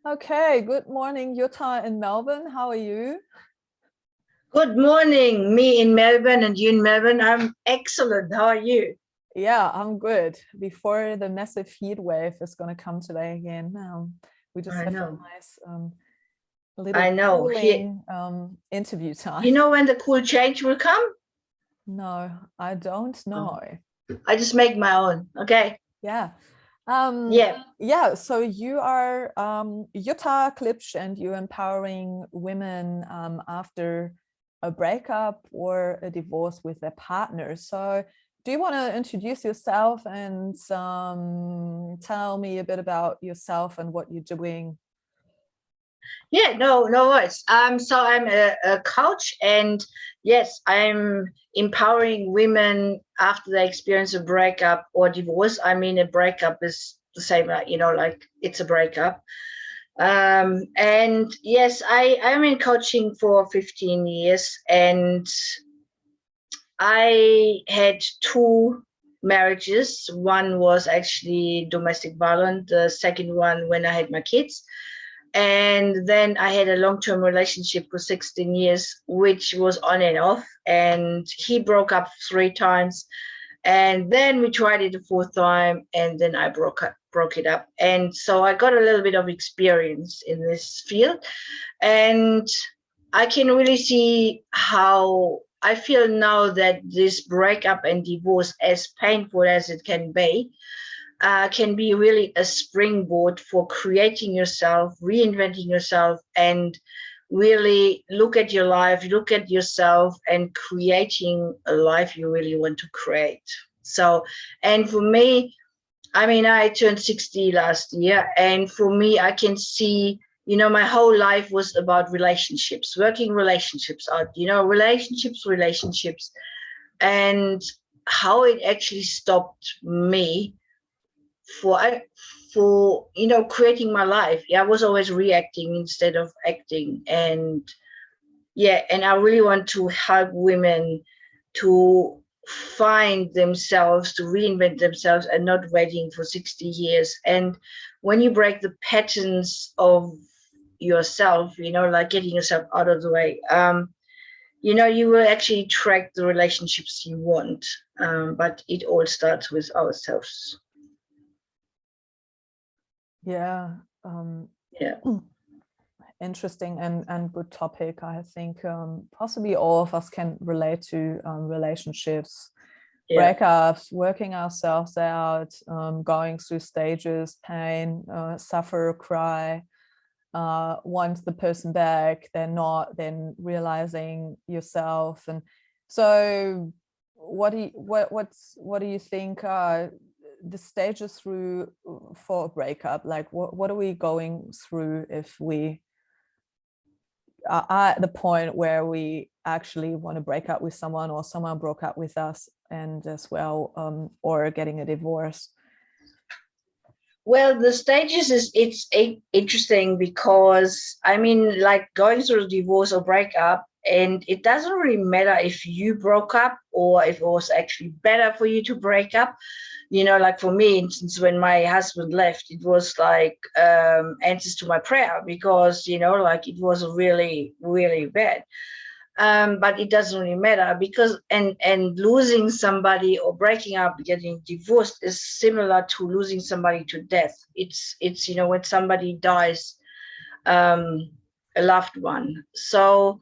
Okay, good morning, Jutta in Melbourne. How are you? Good morning, me in Melbourne and you in Melbourne. I'm excellent. How are you? Yeah, I'm good. Before the massive heat wave is going to come today again, we just I have know. a nice little I know. Here, cooling interview time. you know when the cool change will come? No, I don't Oh, know. I just make my own. Okay. Yeah. Yeah. Yeah, so you are Jutta Klipsch and you're empowering women after a breakup or a divorce with their partner. So do you want to introduce yourself and tell me a bit about yourself and what you're doing? Yeah, no worries. So I'm a coach, and yes, I'm empowering women after they experience a breakup or divorce. I mean, a breakup is the same, like, like it's a breakup. And yes, I'm in coaching for 15 years, and I had two marriages. One was actually domestic violence. The second one when I had my kids. And then I had a long-term relationship for 16 years, which was on and off. And he broke up 3 times. And then we tried it a fourth time, and then I broke it up. And so I got a little bit of experience in this field. And I can really see how I feel now that this breakup and divorce, as painful as it can be really a springboard for creating yourself, reinventing yourself, and really look at your life, look at yourself, and creating a life you really want to create. So, and for me, I mean, I turned 60 last year, and for me, I can see, my whole life was about relationships, working relationships out, relationships, and how it actually stopped me for creating my life. Yeah, I was always reacting instead of acting, and yeah, and I really want to help women to find themselves, to reinvent themselves, and not waiting for 60 years. And when you break the patterns of yourself, like getting yourself out of the way, you will actually attract the relationships you want. But it all starts with ourselves. Yeah, Yeah. interesting and good topic. I think possibly all of us can relate to relationships, Yeah. breakups, working ourselves out, going through stages, pain, suffer, cry, want the person back, they're not, then realizing yourself. And so what do you think the stages through for a breakup? Like what are we going through if we are at the point where we actually want to break up with someone, or someone broke up with us and as well, or getting a divorce? Well, the stages it's interesting because I mean, like going through a divorce or breakup, and it doesn't really matter if you broke up or if it was actually better for you to break up. Like for me, instance, when my husband left, it was like answers to my prayer because like it was really, really bad. But it doesn't really matter because and losing somebody or breaking up, getting divorced is similar to losing somebody to death. It's when somebody dies, a loved one. So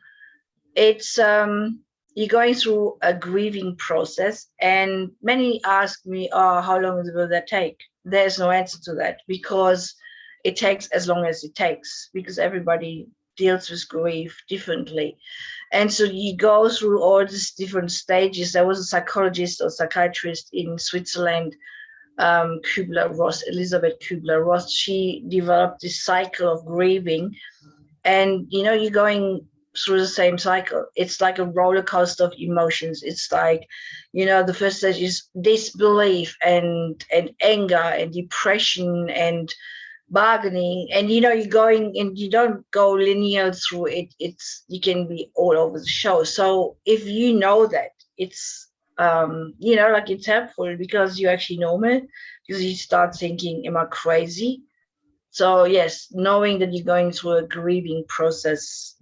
it's you're going through a grieving process, and many ask me, oh, how long will that take? There's no answer to that because it takes as long as it takes, because everybody deals with grief differently. And so you go through all these different stages. There was a psychologist or psychiatrist in Switzerland, Kübler-Ross, Elizabeth Kübler-Ross. She developed this cycle of grieving, and you're going through the same cycle. It's like a roller coaster of emotions. It's like, the first stage is disbelief and anger and depression and bargaining, and you're going, and you don't go linear through it. You can be all over the show. So if you know that, it's like it's helpful because you actually know it, because you start thinking, am I crazy? So yes, knowing that you're going through a grieving process,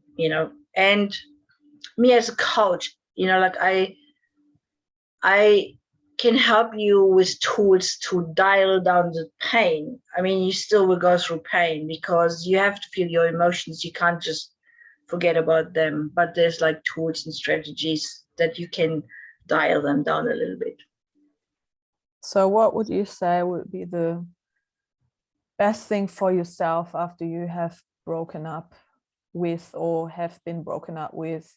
and me as a coach, like I can help you with tools to dial down the pain. I mean, you still will go through pain because you have to feel your emotions. You can't just forget about them, but there's like tools and strategies that you can dial them down a little bit. So what would you say would be the best thing for yourself after you have broken up with or have been broken up with?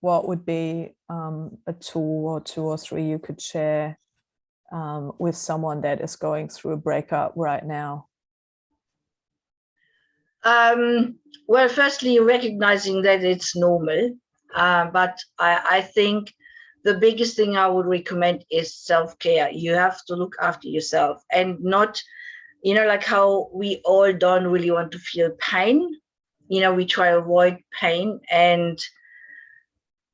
What would be a tool or two or three you could share with someone that is going through a breakup right now? Well, firstly, recognizing that it's normal, but I think the biggest thing I would recommend is self-care. You have to look after yourself and not, like how we all don't really want to feel pain. We try to avoid pain, and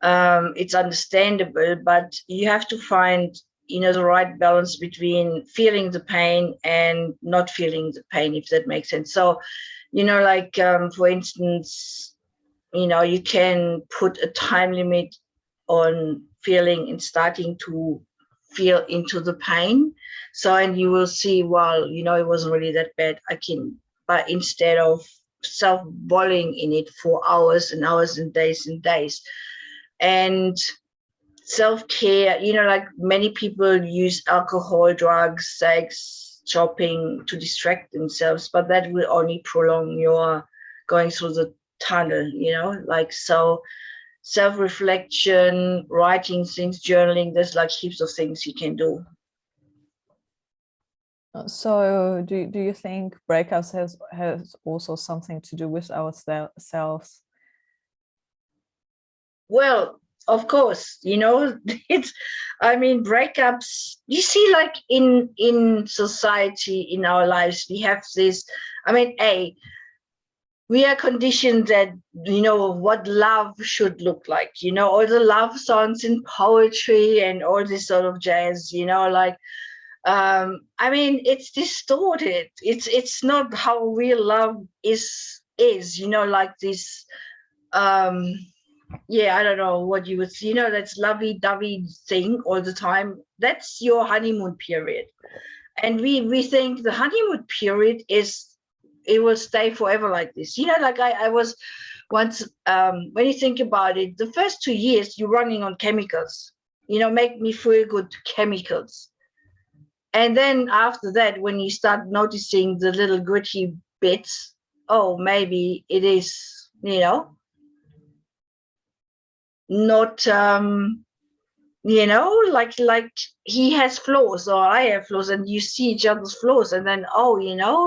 it's understandable, but you have to find, the right balance between feeling the pain and not feeling the pain, if that makes sense. So, like, for instance, you can put a time limit on feeling and starting to feel into the pain. So, and you will see, well, it wasn't really that bad. But instead of self-boiling in it for hours and hours and days, and self-care, like many people use alcohol, drugs, sex, shopping to distract themselves, but that will only prolong your going through the tunnel, like, so self-reflection, writing things, journaling, there's like heaps of things you can do. So do you think breakups has also something to do with ourselves? Well, of course, it's, breakups, you see, like in society, in our lives, we have this, we are conditioned that, what love should look like, all the love songs in poetry and all this sort of jazz, like, it's distorted. It's not how real love is, like this, I don't know what you would see, that's lovey-dovey thing all the time. That's your honeymoon period. And we think the honeymoon period it will stay forever like this. Like I was once, when you think about it, the first 2 years you're running on chemicals, make me feel good chemicals. And then after that, when you start noticing the little gritty bits, oh, maybe it is, not, like he has flaws or I have flaws, and you see each other's flaws, and then, oh,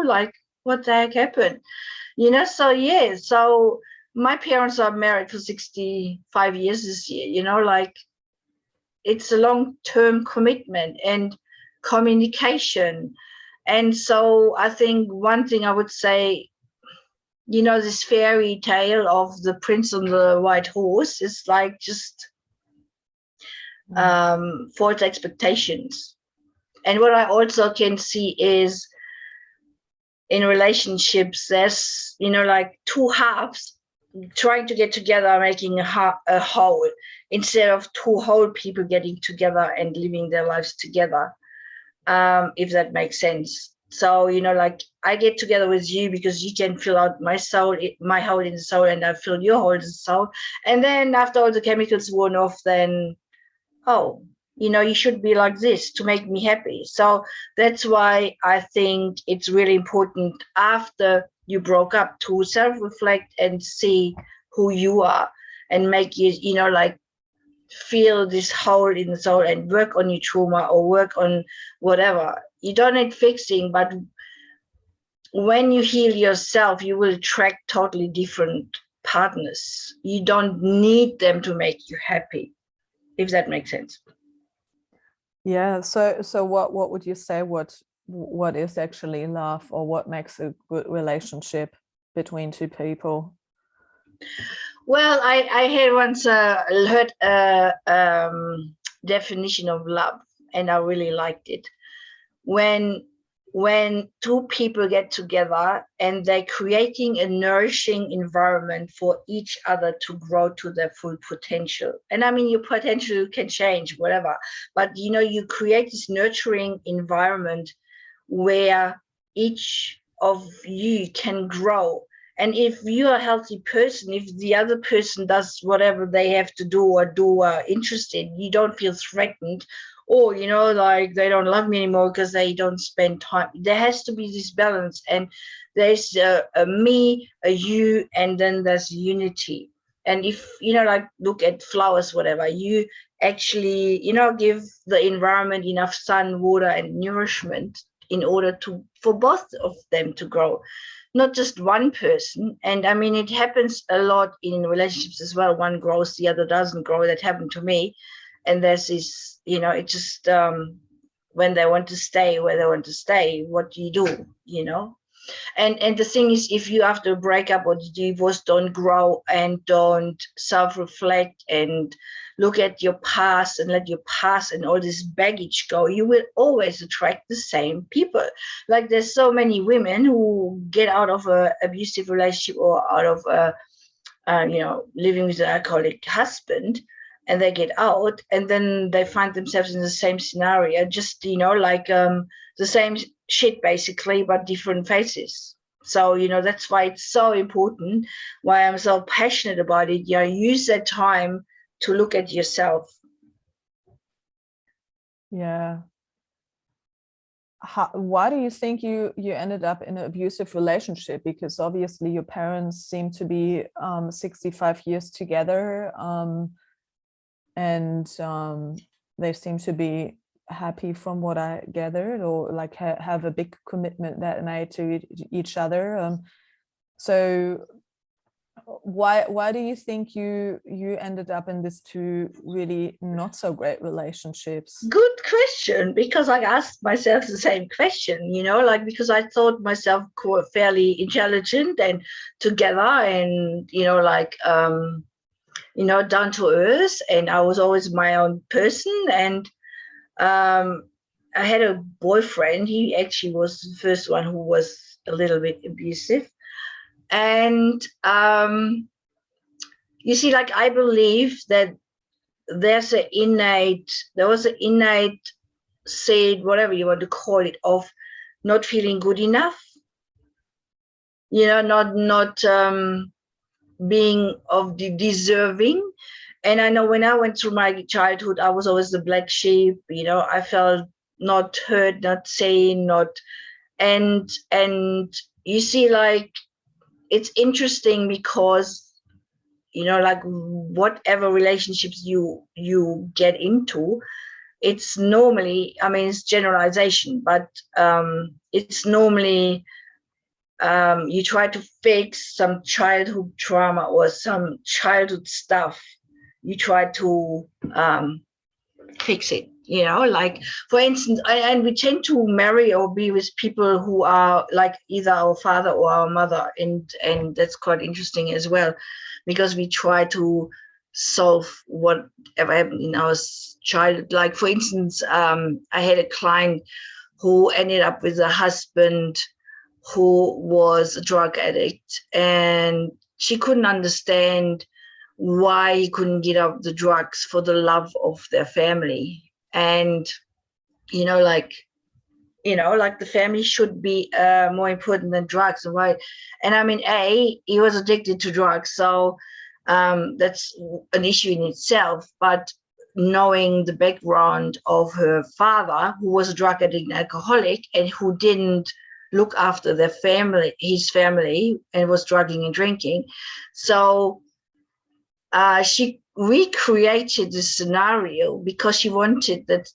like, what the heck happened? So my parents are married for 65 years this year, like, it's a long-term commitment and communication. And so I think one thing I would say, this fairy tale of the prince on the white horse is like just false expectations. And what I also can see is in relationships, there's, like two halves trying to get together, making a whole, instead of two whole people getting together and living their lives together, if that makes sense. So, like, I get together with you because you can fill out my soul, my hole in the soul, and I fill your hole in the soul. And then after all the chemicals worn off, then, oh, you should be like this to make me happy. So that's why I think it's really important after you broke up to self-reflect and see who you are, and make you, like, feel this hole in the soul and work on your trauma or work on whatever. You don't need fixing, but when you heal yourself, you will attract totally different partners. You don't need them to make you happy, if that makes sense. Yeah. So what would you say? What is actually love, or what makes a good relationship between two people? Well, I had once heard a definition of love, and I really liked it. When when two people get together and they're creating a nourishing environment for each other to grow to their full potential. And I mean, your potential can change, whatever, but you know, you create this nurturing environment where each of you can grow. And if you're a healthy person, if the other person does whatever they have to do or are interested, you don't feel threatened, or you know, like they don't love me anymore because they don't spend time. There has to be this balance, and there's a me, a you, and then there's unity. And if you know, like look at flowers, whatever, you actually, you know, give the environment enough sun, water, and nourishment in order to for both of them to grow, not just one person. And I mean, it happens a lot in relationships as well. One grows, the other doesn't grow. That happened to me. And there's this, you know, it just when they want to stay where they want to stay, what do, you know? And the thing is, if you after a breakup or divorce don't grow and don't self-reflect and look at your past and let your past and all this baggage go, you will always attract the same people. Like there's so many women who get out of a abusive relationship or out of a you know, living with an alcoholic husband, and they get out and then they find themselves in the same scenario, just, you know, like the same shit basically, but different faces. So, you know, that's why it's so important, why I'm so passionate about it. You know, use that time to look at yourself. Yeah. Why do you think you ended up in an abusive relationship? Because obviously your parents seem to be 65 years together, and they seem to be happy from what I gathered, or like have a big commitment that night to each other. So why do you think you ended up in these two really not so great relationships? Good question, because I asked myself the same question, you know, like because I thought myself fairly intelligent and together and, you know, like you know, down to earth, and I was always my own person. And I had a boyfriend. He actually was the first one who was a little bit abusive. And you see, like I believe that there was an innate seed, whatever you want to call it, of not feeling good enough, you know, not being of the deserving. And I know when I went through my childhood, I was always the black sheep, you know, I felt not heard, not seen, not, and you see, like, it's interesting because, you know, like whatever relationships you get into, it's normally, I mean, it's generalization, but it's normally you try to fix some childhood trauma or some childhood stuff. You try to fix it, you know, like for instance, and we tend to marry or be with people who are like either our father or our mother, and that's quite interesting as well, because we try to solve whatever happened in our child. Like for instance, I had a client who ended up with a husband who was a drug addict, and she couldn't understand why he couldn't get off the drugs for the love of their family. And you know, like the family should be more important than drugs, right? And I mean, he was addicted to drugs, so that's an issue in itself. But knowing the background of her father, who was a drug addict and alcoholic, and who didn't look after his family, and was drugging and drinking, so she recreated the scenario because she wanted that,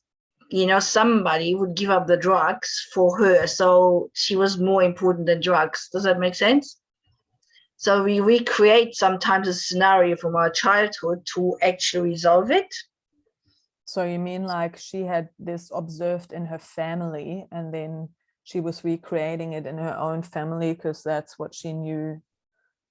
you know, somebody would give up the drugs for her, so she was more important than drugs. Does that make sense? So we recreate sometimes a scenario from our childhood to actually resolve it. So you mean like she had this observed in her family, and then she was recreating it in her own family because that's what she knew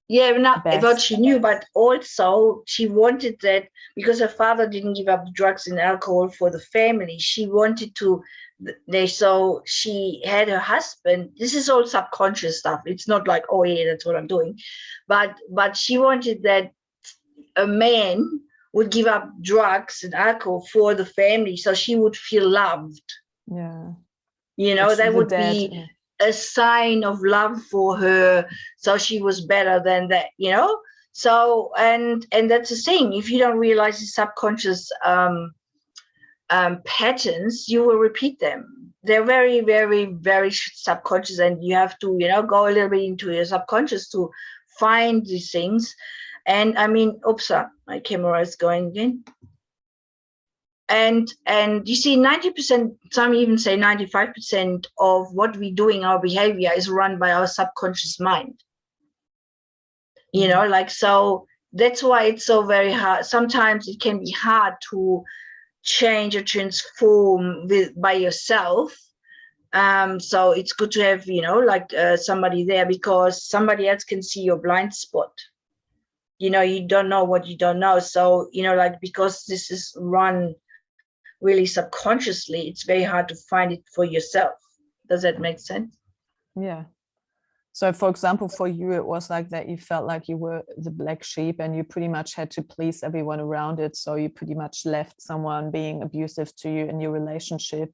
Yeah, not what best. she knew, but also she wanted that because her father didn't give up drugs and alcohol for the family. She wanted to, so she had her husband. This is all subconscious stuff. It's not like, oh yeah, that's what I'm doing. But she wanted that a man would give up drugs and alcohol for the family so she would feel loved. Yeah. That would Dad, be a sign of love for her, so she was better than that. So and that's the thing, if you don't realize the subconscious patterns, you will repeat them. They're very, very, very subconscious, and you have to go a little bit into your subconscious to find these things. And I mean, oops, my camera is going again. And you see, 90%, some even say 95% of what we do in our behavior is run by our subconscious mind. So that's why it's so very hard. Sometimes it can be hard to change or transform by yourself. So it's good to have, somebody there, because somebody else can see your blind spot. You don't know what you don't know. So, because this is run really subconsciously, it's very hard to find it for yourself. Does that make sense? Yeah. So for example, for you, it was like that you felt like you were the black sheep and you pretty much had to please everyone around it. So you pretty much left someone being abusive to you in your relationship.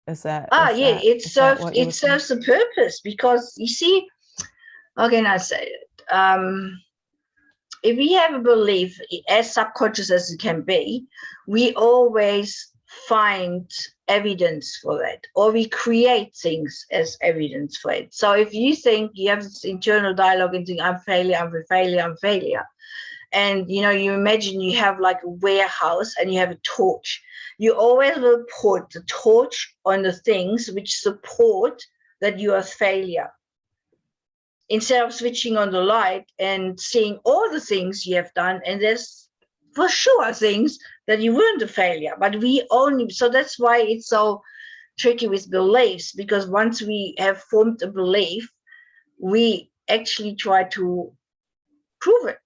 Is that? Yeah, it serves a purpose, because you see, how can I say it? If we have a belief, as subconscious as it can be, we always find evidence for that, or we create things as evidence for it. So if you think you have this internal dialogue and think, I'm failure, I'm a failure, I'm failure, and you imagine you have like a warehouse and you have a torch, you always will put the torch on the things which support that you are failure, instead of switching on the light and seeing all the things you have done. And there's for sure things that you weren't a failure, but so that's why it's so tricky with beliefs, because once we have formed a belief, we actually try to prove it.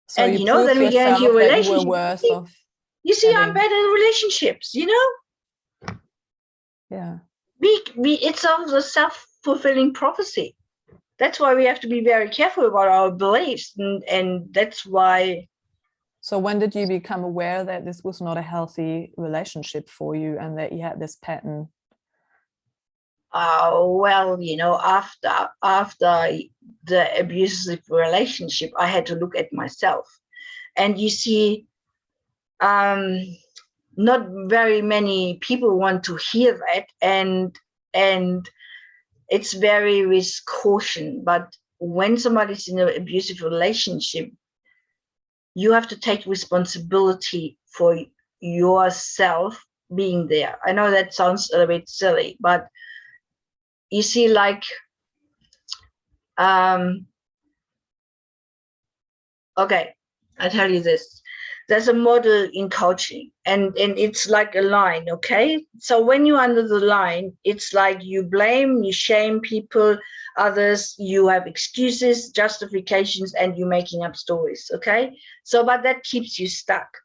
So and then we get into a relationship. You were worth of you see I'm better in relationships. Yeah. It's also self-fulfilling prophecy. That's why we have to be very careful about our beliefs, and that's why. So when did you become aware that this was not a healthy relationship for you and that you had this pattern? Well, after the abusive relationship, I had to look at myself. And you see, not very many people want to hear that, and it's very with caution. But when somebody's in an abusive relationship, you have to take responsibility for yourself being there. I know that sounds a little bit silly, but you see, like, okay, I tell you this. There's a model in coaching, and it's like a line, okay? So when you're under the line, it's like you blame, you shame people, others, you have excuses, justifications, and you're making up stories, okay? So, but that keeps you stuck.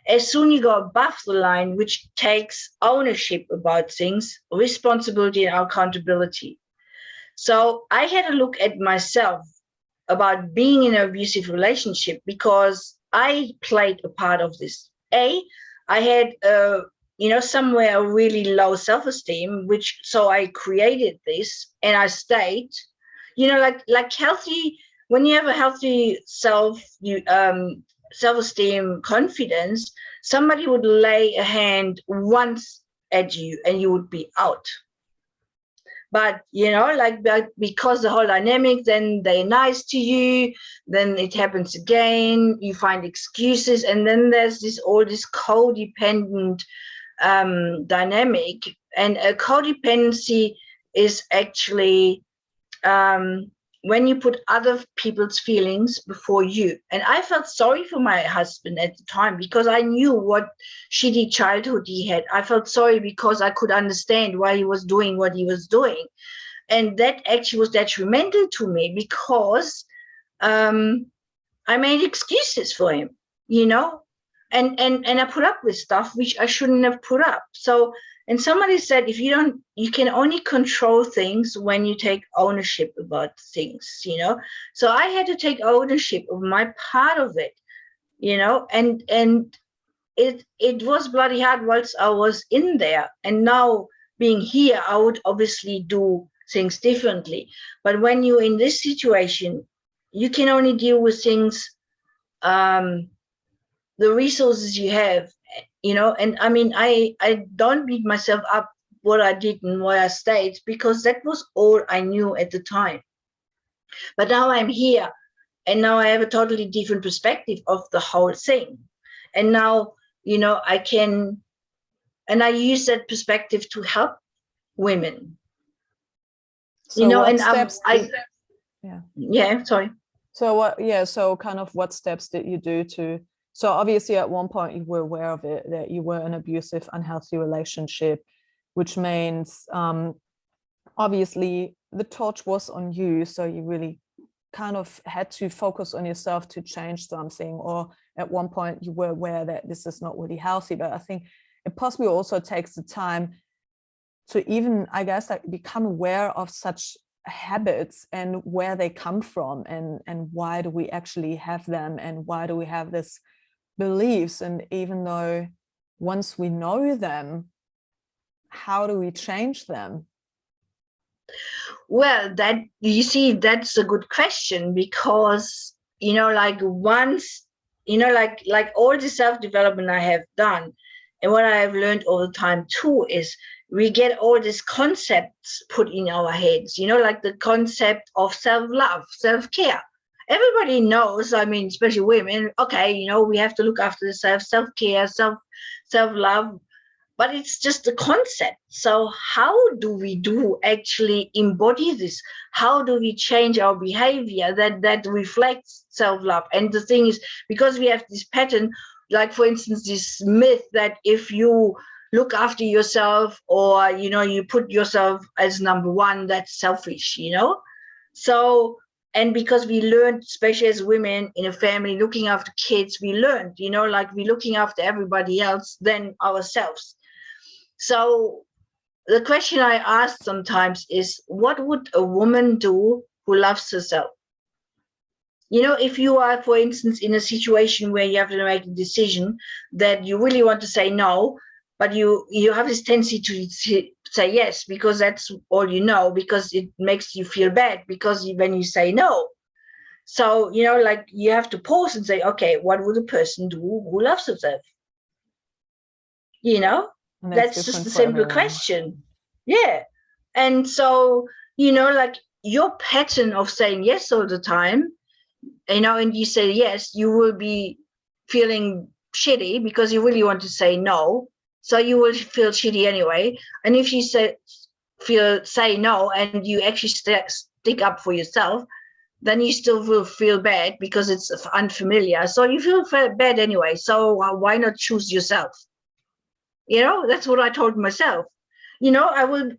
As soon as you go above the line, which takes ownership about things, responsibility and accountability. So I had a look at myself about being in an abusive relationship, because I played a part of this. I had, somewhere a really low self-esteem, so I created this and I stayed, like healthy, when you have a healthy self-esteem, confidence, somebody would lay a hand once at you and you would be out. But, because the whole dynamic, then they're nice to you, then it happens again, you find excuses, and then there's all this codependent dynamic. And a codependency is actually when you put other people's feelings before you. And I felt sorry for my husband at the time, because I knew what shitty childhood he had. I felt sorry because I could understand why he was doing what he was doing. And that actually was detrimental to me because I made excuses for him, you know, and I put up with stuff which I shouldn't have put up. So, and somebody said, if you don't, you can only control things when you take ownership about things, you know. So I had to take ownership of my part of it, you know, and it was bloody hard whilst I was in there. And now being here, I would obviously do things differently. But when you're in this situation, you can only deal with things, the resources you have, you know. And I mean, I don't beat myself up what I did and where I stayed, because that was all I knew at the time. But now I'm here, and now I have a totally different perspective of the whole thing. And now, you know, I can, and I use that perspective to help women. So you know, what and steps sorry. So kind of what steps did you do to, so obviously at one point you were aware of it, that you were in an abusive, unhealthy relationship, which means obviously the torch was on you, so you really kind of had to focus on yourself to change something, or at one point you were aware that this is not really healthy. But I think it possibly also takes the time to even, I guess, like become aware of such habits and where they come from, and why do we actually have them, and why do we have this beliefs. And even though once we know them, how do we change them? Well, that, you see, that's a good question, because, you know, like once, you know, like all the self-development I have done, and what I have learned all the time too, is we get all these concepts put in our heads, you know, like the concept of self-love, self-care. Everybody knows, I mean, especially women, okay, you know, we have to look after self-care, self-love, but it's just a concept. So how do we actually embody this? How do we change our behavior that reflects self-love? And the thing is, because we have this pattern, like for instance, this myth that if you look after yourself, or, you know, you put yourself as number one, that's selfish, you know. So, and because we learned, especially as women in a family looking after kids, we learned, you know, like we're looking after everybody else than ourselves. So the question I ask sometimes is, what would a woman do who loves herself? You know, if you are, for instance, in a situation where you have to make a decision that you really want to say no, but you have this tendency to say yes, because that's all you know, because it makes you feel bad, because when you say no. So, you know, like you have to pause and say, okay, what would a person do who loves herself? You know? That's just a simple question. Yeah. And so, you know, like your pattern of saying yes all the time, you know, and you say yes, you will be feeling shitty because you really want to say no. So you will feel shitty anyway. And if you say no and you actually stick up for yourself, then you still will feel bad because it's unfamiliar. So you feel bad anyway. So why not choose yourself? You know, that's what I told myself. You know,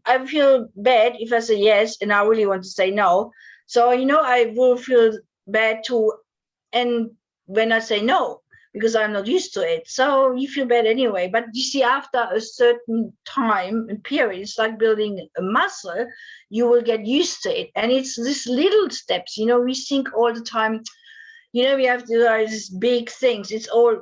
I feel bad if I say yes and I really want to say no. So, you know, I will feel bad too. And when I say no, because I'm not used to it. So you feel bad anyway. But you see, after a certain time and period, it's like building a muscle, you will get used to it. And it's these little steps, you know, we think all the time, you know, we have to do these big things. It's all,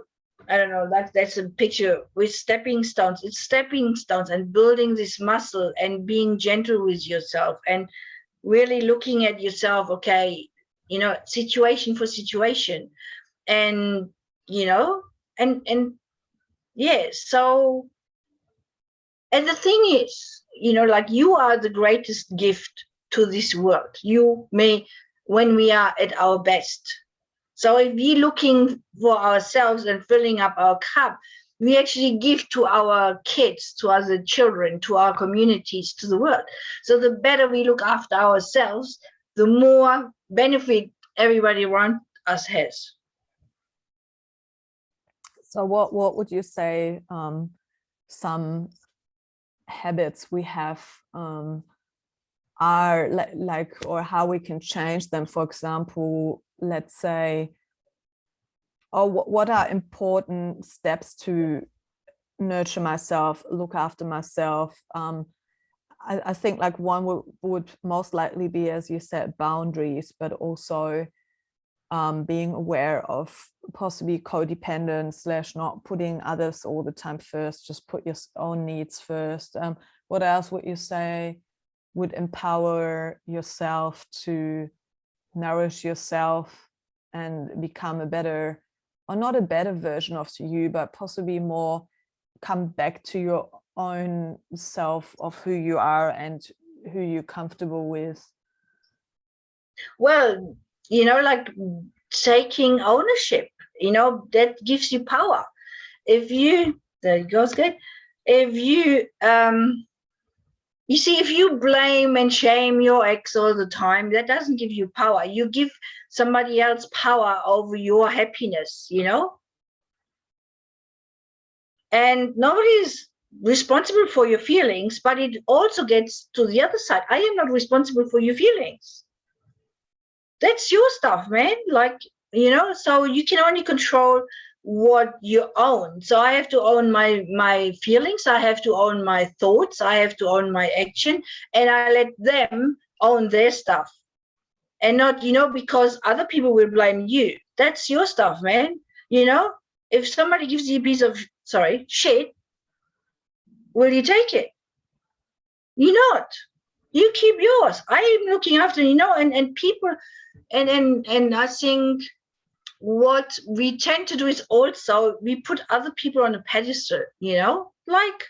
I don't know, that's a picture with stepping stones. It's stepping stones and building this muscle and being gentle with yourself and really looking at yourself, okay, you know, situation for situation. And, you know, and yeah, so, and the thing is, you know, like you are the greatest gift to this world. You may, when we are at our best. So if we're looking for ourselves and filling up our cup, we actually give to our kids, to other children, to our communities, to the world. So the better we look after ourselves, the more benefit everybody around us has. So what would you say some habits we have are like, or how we can change them. For example, let's say, oh, what are important steps to nurture myself, look after myself? I think like one would most likely be, as you said, boundaries, but also being aware of possibly codependence / not putting others all the time first, just put your own needs first. What else would you say would empower yourself to nourish yourself and become a better, or not a better version of you, but possibly more come back to your own self of who you are and who you're comfortable with? Well, like taking ownership, that gives you power. If you, there it goes, good. If you, you see, if you blame and shame your ex all the time, that doesn't give you power. You give somebody else power over your happiness, and nobody is responsible for your feelings, but it also gets to the other side. I am not responsible for your feelings. That's your stuff, man. Like, so you can only control what you own. So I have to own my feelings. I have to own my thoughts. I have to own my action, and I let them own their stuff, and not, because other people will blame you. That's your stuff, man. If somebody gives you a piece of shit, will you take it? You're not. You keep yours. I am looking after, and people, and I think what we tend to do is also we put other people on a pedestal, like,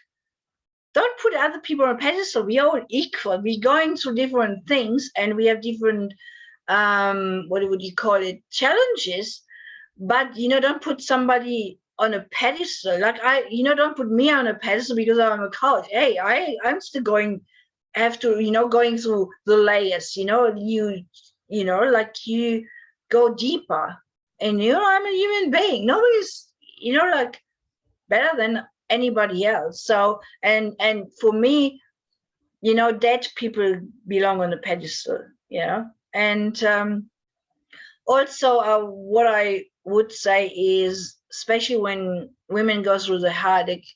don't put other people on a pedestal. We are all equal. We're going through different things, and we have different, what would you call it, challenges. But, don't put somebody on a pedestal. Like don't put me on a pedestal because I'm a coach. Hey, I'm still going through the layers, like you go deeper. And I'm a human being. Nobody's like better than anybody else. So and for me, dead people belong on a pedestal, and also what I would say is, especially when women go through the heartache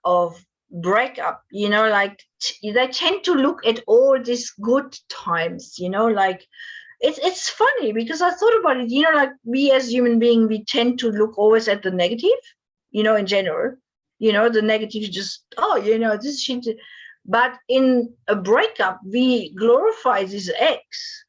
of breakup, like they tend to look at all these good times, like it's funny because I thought about it, like we as human beings, we tend to look always at the negative, in general, the negative is just, this shit. But in a breakup, we glorify this ex,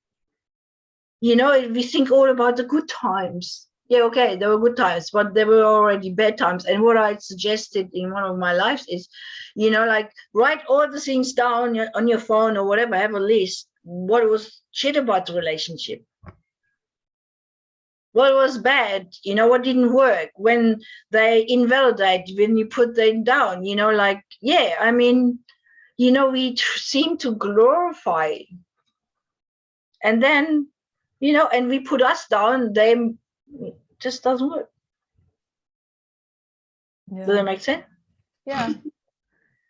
we think all about the good times. Yeah, okay, there were good times, but there were already bad times. And what I suggested in one of my lives is, like write all the things down on your phone or whatever, have a list. What was shit about the relationship? What was bad? What didn't work? When they invalidate, when you put them down, like, yeah, I mean, we seem to glorify. And then, and we put us down, then it just doesn't work. Yeah. Does that make sense? Yeah.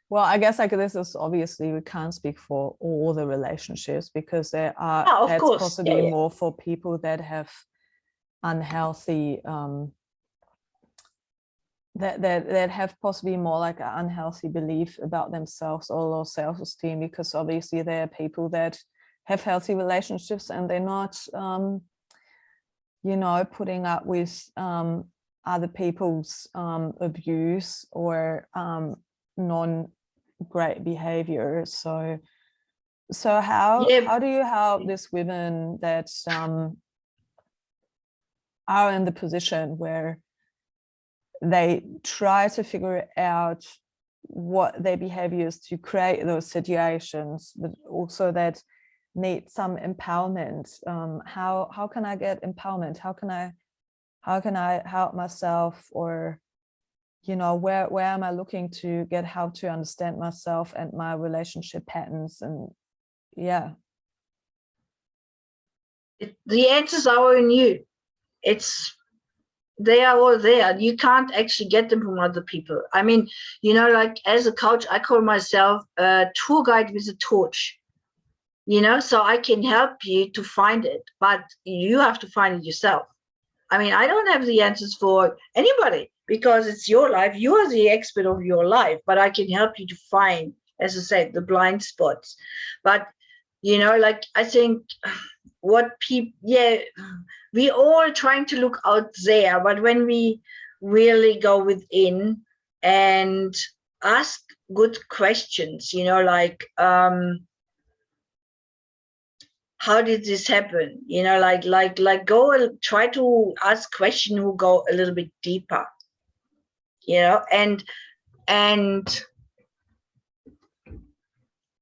Well, I guess like this is obviously we can't speak for all the relationships because there are that's course. possibly more for people that have unhealthy that have possibly more like an unhealthy belief about themselves or low self-esteem, because obviously there are people that have healthy relationships and they're not putting up with other people's abuse or non-great behavior. So how do you help these women that are in the position where they try to figure out what their behavior is to create those situations, but also that need some empowerment? How can I get empowerment? How can I help myself? Or where am I looking to get help to understand myself and my relationship patterns? And the answers are all in you. They are all there. You can't actually get them from other people. I mean, like as a coach, I call myself a tour guide with a torch. you know, so I can help you to find it, but you have to find it yourself. I mean, I don't have the answers for anybody because it's your life. You are the expert of your life, but I can help you to find, as I said, the blind spots. But, you know, like, I think what people, yeah, we all trying to look out there, but when we really go within and ask good questions, you know, like, how did this happen? You know, like go and try to ask questions who go a little bit deeper, you know, and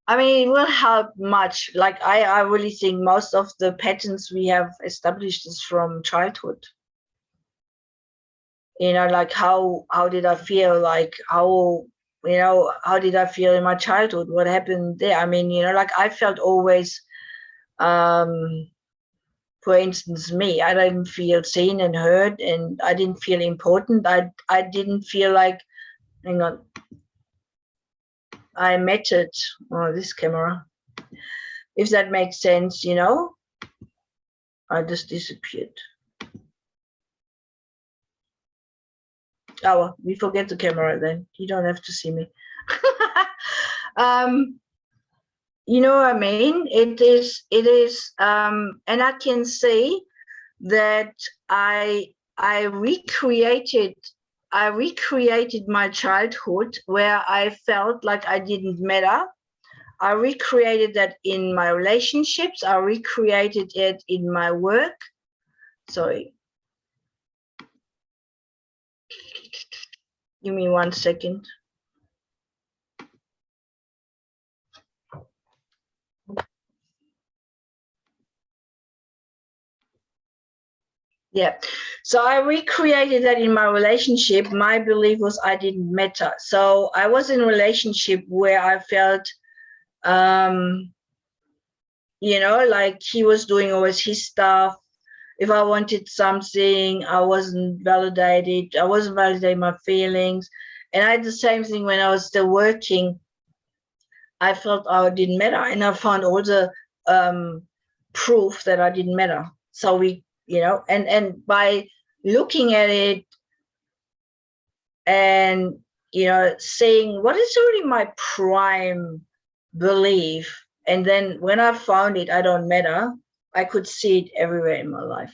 I mean, it will help much. Like, I really think most of the patterns we have established is from childhood. You know, like how did I feel? Like how, you know, how did I feel in my childhood? What happened there? I mean, you know, like I felt always, for instance, me, I didn't feel seen and heard, and I didn't feel important. I didn't feel like, hang on, I mattered. Oh, this camera. If that makes sense, you know, I just disappeared. Oh, we forget the camera then. You don't have to see me. You know what I mean? It is, and I can say that I recreated my childhood where I felt like I didn't matter. I recreated that in my relationships. I recreated it in my work. Sorry. Give me 1 second. Yeah. So I recreated that in my relationship. My belief was I didn't matter. So I was in a relationship where I felt, you know, like he was doing always his stuff. If I wanted something, I wasn't validated. I wasn't validating my feelings. And I had the same thing when I was still working. I felt I didn't matter. And I found all the proof that I didn't matter. So we, you know, and by looking at it and, you know, saying what is really my prime belief, and then when I found it, I don't matter, I could see it everywhere in my life.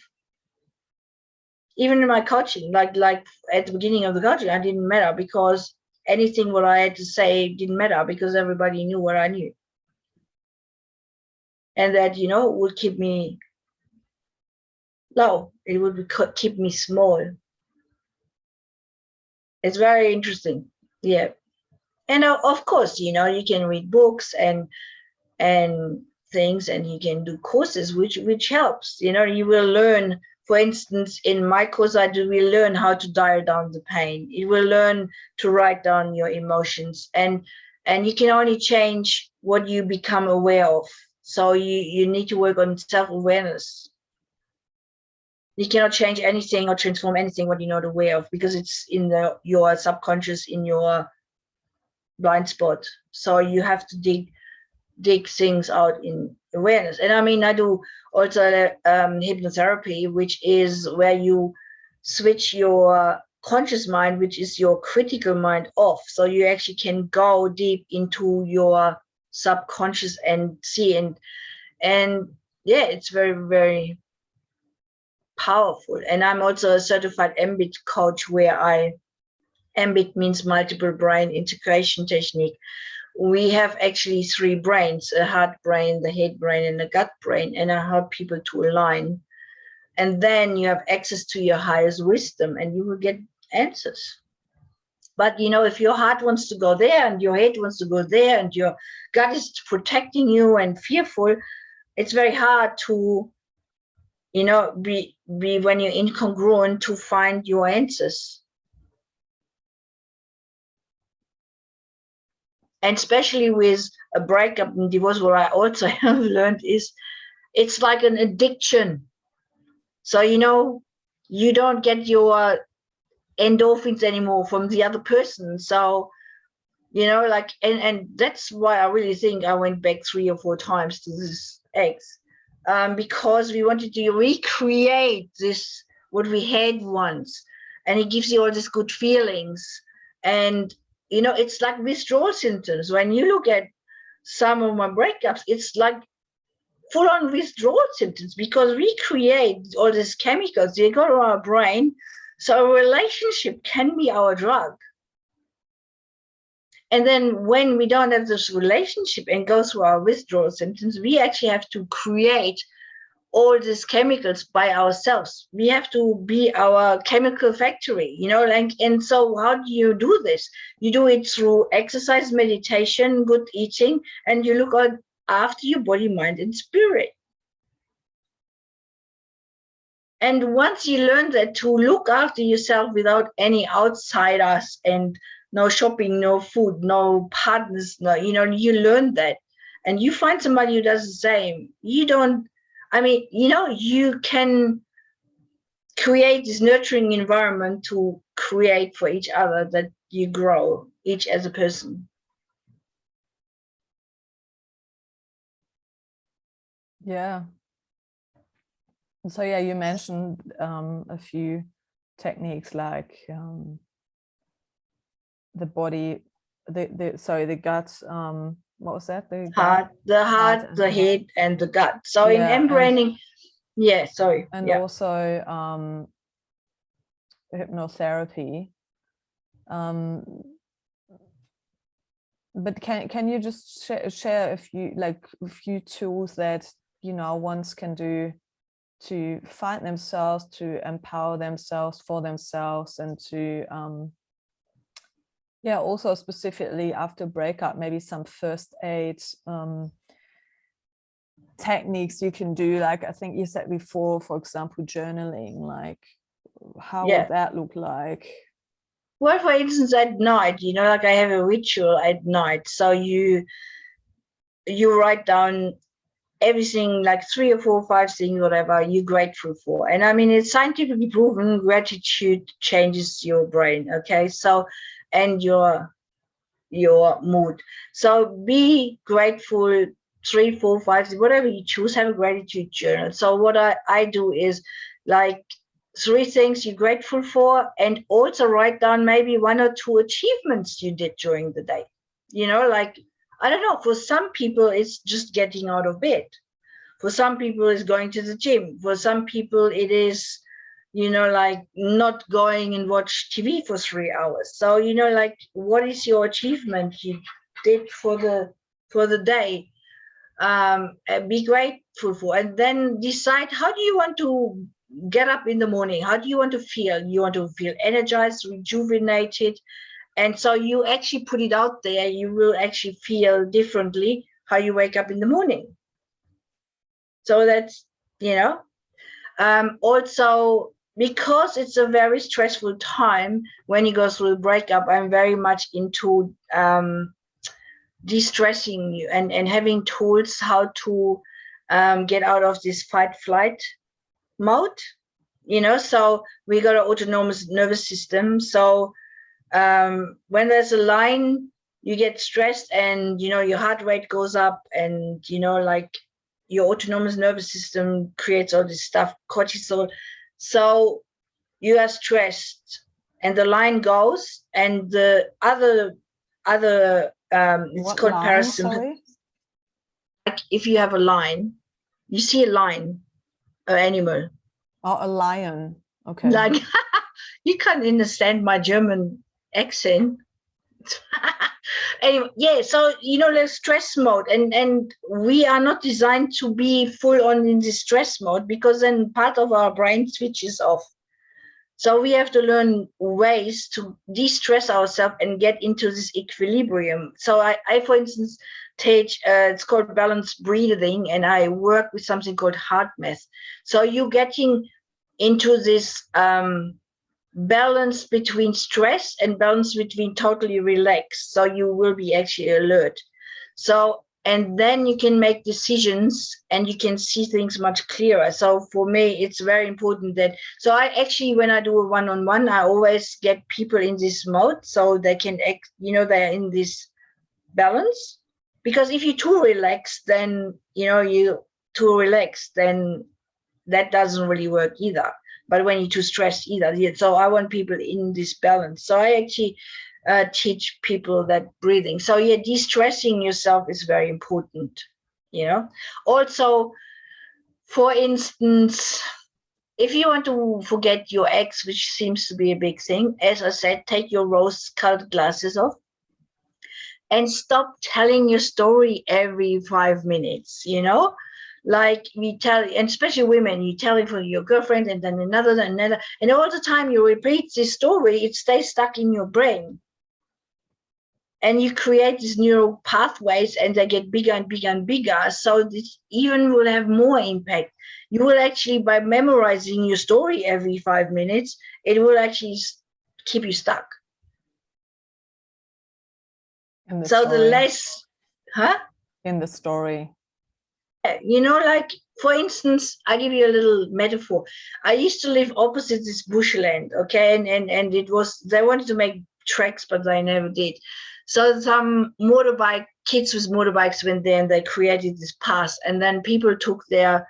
Even in my coaching, like at the beginning of the coaching, I didn't matter because anything what I had to say didn't matter because everybody knew what I knew. And that, you know, would keep me low. It would keep me small. It's very interesting. Yeah. And of course, you know, you can read books and things, and you can do courses, which helps. You know, you will learn. For instance, in my course, we learn how to dial down the pain. You will learn to write down your emotions, and you can only change what you become aware of. So you need to work on self-awareness. You cannot change anything or transform anything what you're not aware of, because it's in your subconscious, in your blind spot. So you have to dig things out in awareness. And I mean, I do also hypnotherapy, which is where you switch your conscious mind, which is your critical mind, off. So you actually can go deep into your subconscious and see, and yeah, it's very, very powerful. And I'm also a certified MBIT coach, where MBIT means multiple brain integration technique. We have actually 3 brains: a heart brain, the head brain, and the gut brain, and I help people to align. And then you have access to your highest wisdom, and you will get answers. But, you know, if your heart wants to go there and your head wants to go there and your gut is protecting you and fearful, it's very hard to, you know, be when you're incongruent, to find your answers. And especially with a breakup and divorce, what I also have learned is it's like an addiction. So, you know, you don't get your endorphins anymore from the other person. So you know, like, and that's why I really think I went back 3 or 4 times to this ex, because we wanted to recreate this, what we had once, and it gives you all these good feelings. And, you know, it's like withdrawal symptoms. When you look at some of my breakups, it's like full-on withdrawal symptoms, because we create all these chemicals, they go to our brain. So a relationship can be our drug. And then when we don't have this relationship and go through our withdrawal symptoms, we actually have to create all these chemicals by ourselves. We have to be our chemical factory, you know, like, and so how do you do this? You do it through exercise, meditation, good eating, and you look at after your body, mind, and spirit. And once you learn that, to look after yourself without any outsiders, and no shopping, no food, no partners, no, you know, you learn that, and you find somebody who does the same. You don't, I mean, you know, you can create this nurturing environment to create for each other, that you grow each as a person. Yeah. So yeah, you mentioned a few techniques like the body, the gut, what was that? The Heart, the heart, and the head, and the gut. So in yeah, embraining, yeah, sorry. and Yeah. also hypnotherapy. But can you just share a few tools that, you know, ones can do to find themselves, to empower themselves for themselves, and to yeah, also specifically after breakup, maybe some first aid techniques you can do, like I think you said before, for example, journaling, like how would that look like? Well, for instance, at night, you know, like I have a ritual at night. So you write down everything, like 3 or 4 or 5 things, whatever you're grateful for. And I mean, it's scientifically proven gratitude changes your brain. Okay. So, and your mood. So be grateful, 3, 4, 5, whatever you choose, have a gratitude journal. So what I do is like 3 things you're grateful for, and also write down maybe 1 or 2 achievements you did during the day. You know, like, I don't know, for some people it's just getting out of bed. For some people it's going to the gym. For some people it is, you know, like not going and watch TV for 3 hours. So, you know, like, what is your achievement you did for the day? Be grateful for, and then decide, how do you want to get up in the morning? How do you want to feel? You want to feel energized, rejuvenated, and so you actually put it out there. You will actually feel differently how you wake up in the morning. So that's, you know, also, because it's a very stressful time when you go through a breakup, I'm very much into de-stressing you, and having tools how to get out of this fight-flight mode, you know. So we got an autonomous nervous system. So when there's a line, you get stressed, and, you know, your heart rate goes up, and, you know, like, your autonomous nervous system creates all this stuff, cortisol. So you are stressed, and the line goes, and the other it's What called line, parasympathetic. sorry? Like, if you have a line, you see a lion, an animal. Oh, a lion. Okay. Like, you can't understand my German accent. Anyway, yeah, so, you know, there's stress mode, and we are not designed to be full on in the stress mode, because then part of our brain switches off. So we have to learn ways to de-stress ourselves and get into this equilibrium. So I for instance, teach, it's called balanced breathing, and I work with something called heart math. So you're getting into this balance between stress and balance between totally relaxed. So you will be actually alert. So and then you can make decisions and you can see things much clearer. So for me, it's very important that, so I actually, when I do a one-on-one, I always get people in this mode so they can act, they're in this balance. Because if you're too relaxed, then that doesn't really work either. But when you're too stressed either, so I want people in this balance. So I actually teach people that breathing. So de-stressing yourself is very important. Also, for instance, if you want to forget your ex, which seems to be a big thing, as I said, take your rose-colored glasses off and stop telling your story every 5 minutes. Like we tell, and especially women, you tell it for your girlfriend and then another, and all the time you repeat this story, it stays stuck in your brain. And you create these neural pathways and they get bigger and bigger and bigger. So this even will have more impact. You will actually, by memorizing your story every 5 minutes, it will actually keep you stuck. So the less, in the story. Like, for instance, I give you a little metaphor. I used to live opposite this bushland, okay? And it was, they wanted to make tracks, but they never did. So some kids with motorbikes went there and they created this path. And then people took their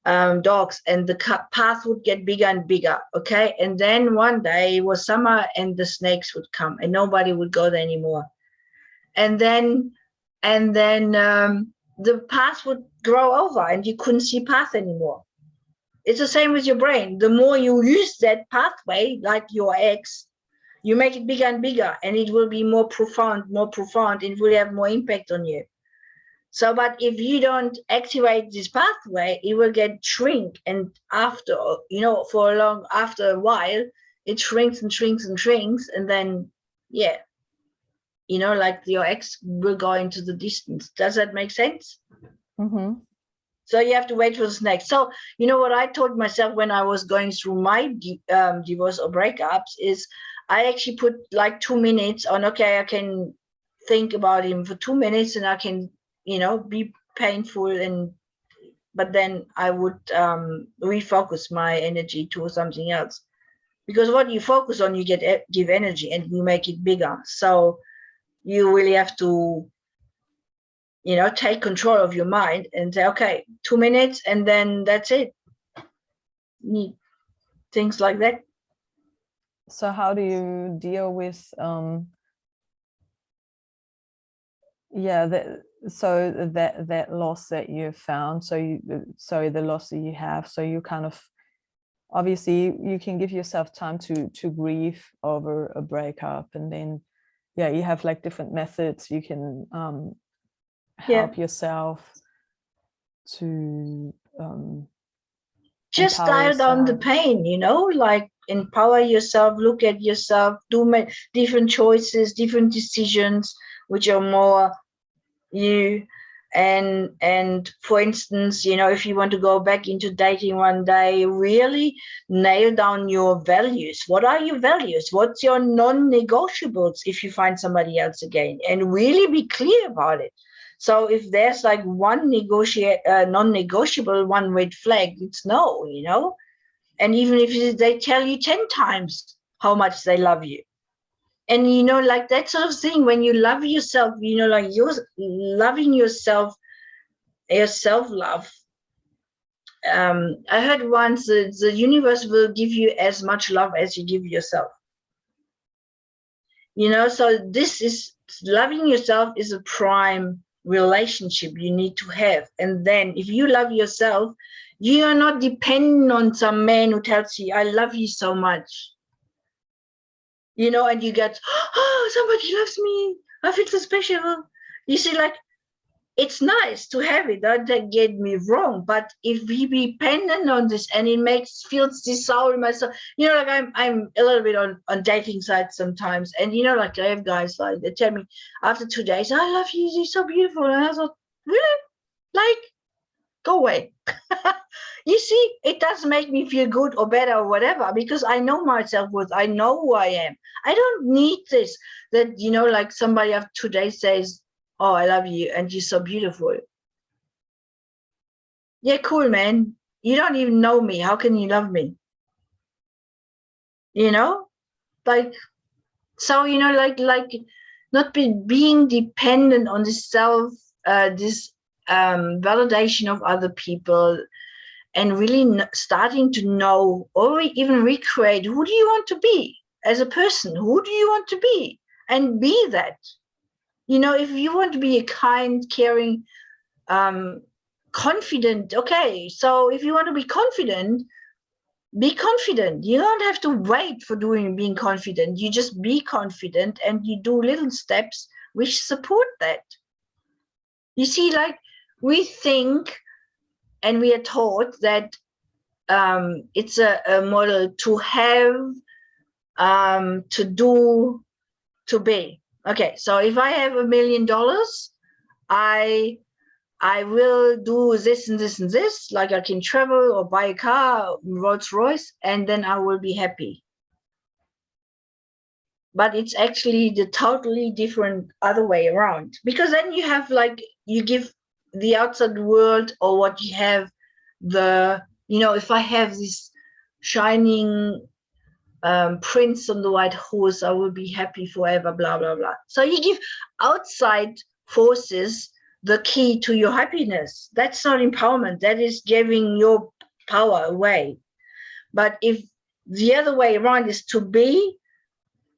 dogs and the path would get bigger and bigger, okay? And then one day it was summer and the snakes would come and nobody would go there anymore. And then the path would grow over and you couldn't see path anymore. It's the same with your brain. The more you use that pathway, like your ex, you make it bigger and bigger and it will be more profound, and it will have more impact on you. So, but if you don't activate this pathway, it will shrink. And after a while, it shrinks and shrinks and shrinks. And then, like your ex will go into the distance. Does that make sense? Mm-hmm. So you have to wait for the next. So, what I told myself when I was going through my divorce or breakups is I actually put like 2 minutes on, okay, I can think about him for 2 minutes and I can, be painful. But then I would refocus my energy to something else. Because what you focus on, you give energy and you make it bigger. So you really have to, take control of your mind and say, okay, 2 minutes, and then that's it. Things like that. So how do you deal with, that loss that you found? The loss that you have. So you kind of, obviously you can give yourself time to grieve over a breakup, and then you have like different methods you can help yourself to just dial down the pain, like empower yourself, look at yourself, do different choices, different decisions which are more you. And for instance, if you want to go back into dating one day, really nail down your values. What are your values? What's your non-negotiables if you find somebody else again? And really be clear about it. So if there's like one non-negotiable, one red flag, it's no, And even if they tell you 10 times how much they love you. And, like that sort of thing, when you love yourself, like you're loving yourself, your self-love. I heard once the universe will give you as much love as you give yourself. So this is, loving yourself is a prime relationship you need to have. And then if you love yourself, you are not dependent on some man who tells you, I love you so much. And you get, oh, somebody loves me. I feel so special. You see, like, it's nice to have it. Don't get me wrong. But if we be dependent on this and it feels this soul in myself, like I'm a little bit on dating sites sometimes. And, like I have guys like they tell me after 2 days, I love you. You're so beautiful. And I thought, really? Like, go away. You see, it doesn't make me feel good or better or whatever, because I know my self-worth. I know who I am. I don't need this, that, like somebody after 2 days says, oh, I love you and you're so beautiful. Yeah, cool, man. You don't even know me. How can you love me? You know, like, so, you know, like not being dependent on this validation of other people, and really starting to know, or even recreate, who do you want to be as a person? Who do you want to be? And be that. You know, if you want to be a kind, caring, confident, okay. So if you want to be confident, be confident. You don't have to wait for being confident. You just be confident, and you do little steps which support that. You see, like, we think and we are taught that it's a model to have, to do, to be. Okay, so if I have $1 million, I will do this and this and this, like I can travel or buy a car, Rolls Royce, and then I will be happy. But it's actually the totally different other way around, because then you have, like, you give the outside world, or what you have, the, you know, if I have this shining prince on the white horse, I will be happy forever, blah, blah, blah. So you give outside forces the key to your happiness. That's not empowerment. That is giving your power away. But if the other way around is to be,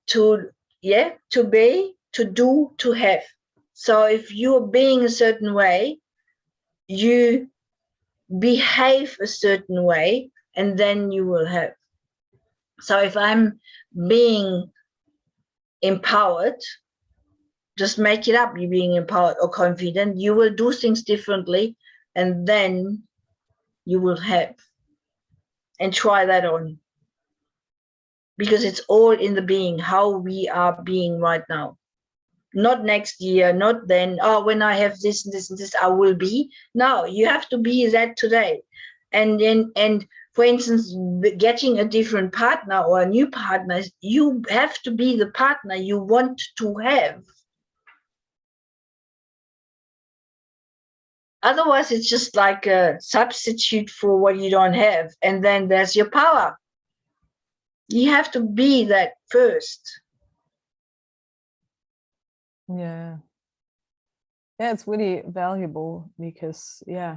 to be, to do, to have. So if you're being a certain way, you behave a certain way, and then you will have. So if I'm being empowered, just make it up, you're being empowered or confident, you will do things differently, and then you will have. And try that on, because it's all in the being, how we are being right now. Not next year, not then, oh, when I have this and this and this, I will be. No, you have to be that today. And for instance, getting a different partner or a new partner, you have to be the partner you want to have. Otherwise, it's just like a substitute for what you don't have. And then there's your power. You have to be that first. Yeah. Yeah, it's really valuable, because yeah.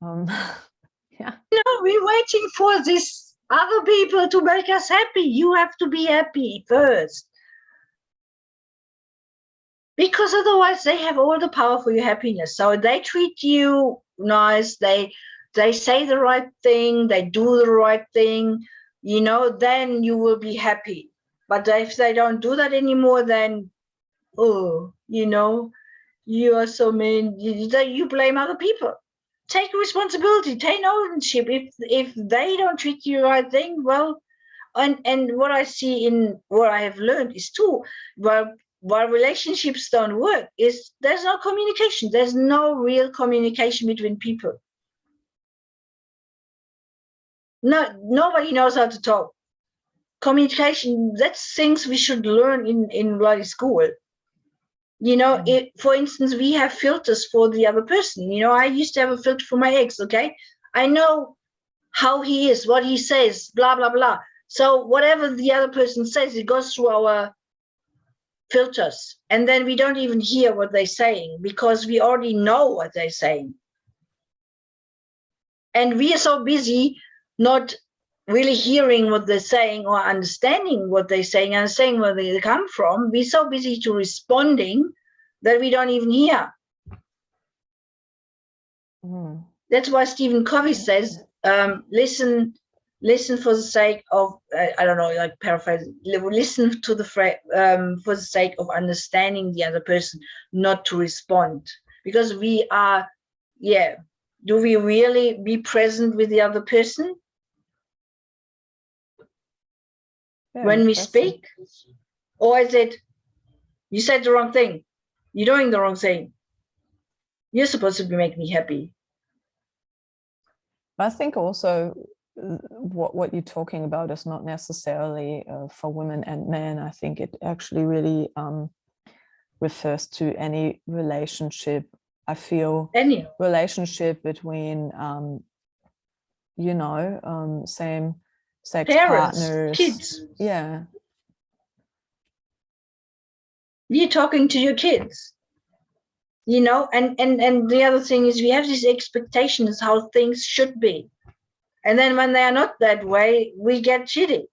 Yeah. No, we're waiting for this other people to make us happy. You have to be happy first. Because otherwise they have all the power for your happiness. So they treat you nice, they say the right thing, they do the right thing, you know, then you will be happy. But if they don't do that anymore, then, oh, you know, you are so mean, you blame other people. Take responsibility, take ownership. If they don't treat you the right thing, well, and what I see in what I have learned is too, while relationships don't work, is there's no communication. There's no real communication between people. Nobody knows how to talk. Communication, that's things we should learn in bloody school. You know, for instance, we have filters for the other person. You know, I used to have a filter for my ex, okay? I know how he is, what he says, blah, blah, blah. So whatever the other person says, it goes through our filters. And then we don't even hear what they're saying, because we already know what they're saying. And we are so busy not really hearing what they're saying, or understanding what they're saying, and saying where they come from. We're so busy to responding that we don't even hear. Mm. That's why Stephen Covey says, listen for the sake of, I don't know, like paraphrase, listen to the for the sake of understanding the other person, not to respond. Because we are, do we really be present with the other person when we speak? Or is it, you said the wrong thing, you're doing the wrong thing, you're supposed to make me happy? I think also what you're talking about is not necessarily for women and men. I think it actually really refers to any relationship. I feel Any relationship between, you know, same sex parents, partners. kids. Yeah. You're talking to your kids, you know, and the other thing is we have these expectations how things should be. And then when they are not that way, we get shitty.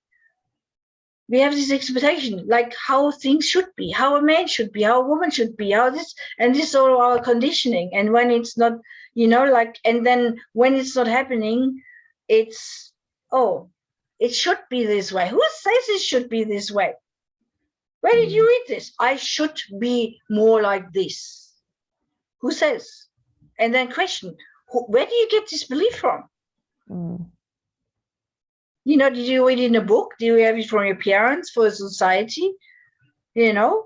We have this expectation, like how things should be, how a man should be, how a woman should be, how this, and this is all our conditioning. And when it's not, you know, like, and then when it's not happening, it's, oh, it should be this way. Who says it should be this way? Where did you read this? I should be more like this. Who says? And then question, where do you get this belief from? You know, did you read it in a book? Do you have it from your parents, for society? You know?